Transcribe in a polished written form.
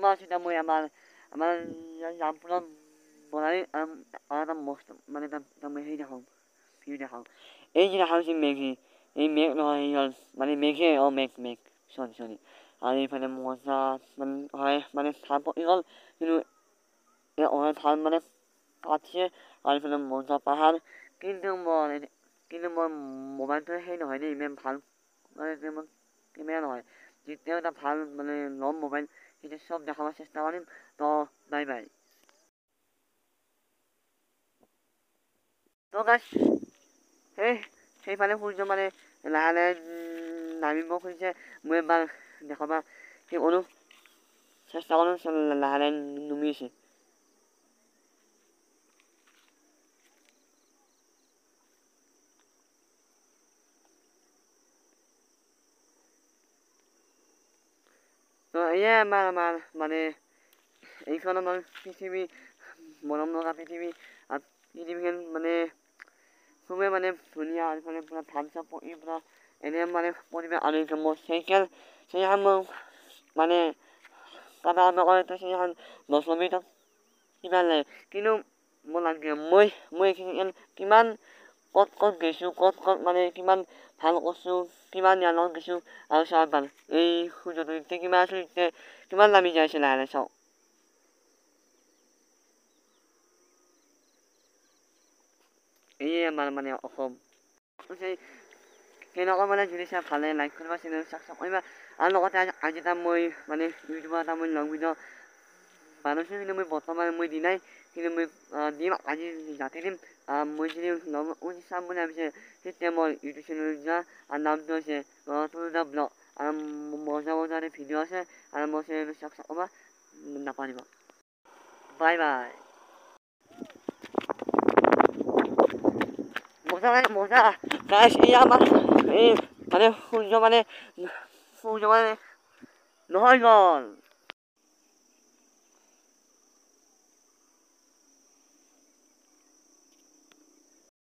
বৰ্তমান আছোঁ এতিয়া মই আমাৰ ৰামপুৰত বনাই আৰু এটা মস্ত মানে এটা মই হেৰি দেখাওঁ ভিউ দেখাওঁ এই যে দেখা হৈছে মেঘী এই মেঘ নহয় এই হ'ল মানে মেঘে মেঘ চৰি আৰু এইফালে মজা মানে হয় মানে ভাল পকি গ'ল কিন্তু এই ভাল মানে কাটিছে আৰু এইফালে মজা পাহাৰ কিন্তু মই মোবাইলটো সেই নহয় দেই ইমান ভাল মানে কেমেৰা নহয় যেতিয়াও এটা ভাল মানে ল'ম মোবাইল তেতিয়া চব দেখাব চেষ্টা কৰিম তো বাই বাই তো গাইছ সেইফালে সূৰ্য মানে লাহে লাহে নামিব খুজিছে মই এবাৰ দেখাব সেই কৰোঁ চেষ্টা কৰোঁ লাহে লাহে নুমিছে তো এয়াই আমাৰ মানে এইখন আমাৰ পৃথিৱী মৰম লগা পৃথিৱী আৰু পৃথিৱীখন মানে খুবেই মানে ধুনীয়া আৰু মানে পূৰা ধান চাপ পকি পূৰা এনে মানে পৰিৱেশ আৰু মোৰ চাইকেল মোৰ মানে কাটা নকৰে সেইখন 10 মিনিটত কিমান লাগে কিন্তু মোৰ লাগে মই এইখিনি কিমান ক'ত গৈছোঁ ক'ত মানে কিমান ভাল কৰিছোঁ কিমান ইয়াৰ গৈছোঁ আৰু চাব পাৰোঁ এই সূৰ্যটো এতিয়া কিমান আছোঁ এতিয়া কিমান নামি যাই আছে লাহে লাহে চাওক এয়ে আমাৰ মানে অসম কেনেকুৱা মানে যদি চাই ভালে লাইক কৰিবা চেনেল ছাবস্ক্ৰাইব কৰিবা আৰু লগতে আজি এটা মই মানে ইউটিউবৰ এটা মই লং ভিডিঅ' বানাইছোঁ কিন্তু মই বৰ্তমান মই দি নাই কিন্তু মই দিম আজি ৰাতি দিম মই যদি লং চাম বুলি ভাবিছে তেতিয়া মই ইউটিউব চেনেল যোৱা আৰু নামটো হৈছে তুলদা ব্লগ আৰু মজা ভিডিঅ' আছে আৰু মোৰ চেনেলটো ছাবস্ক্ৰাইব কৰিবা নাপাহৰিবা বাই বাই মজা গাইছ এই আমাৰ এই মানে সূৰ্য মানে নহয় গ'ল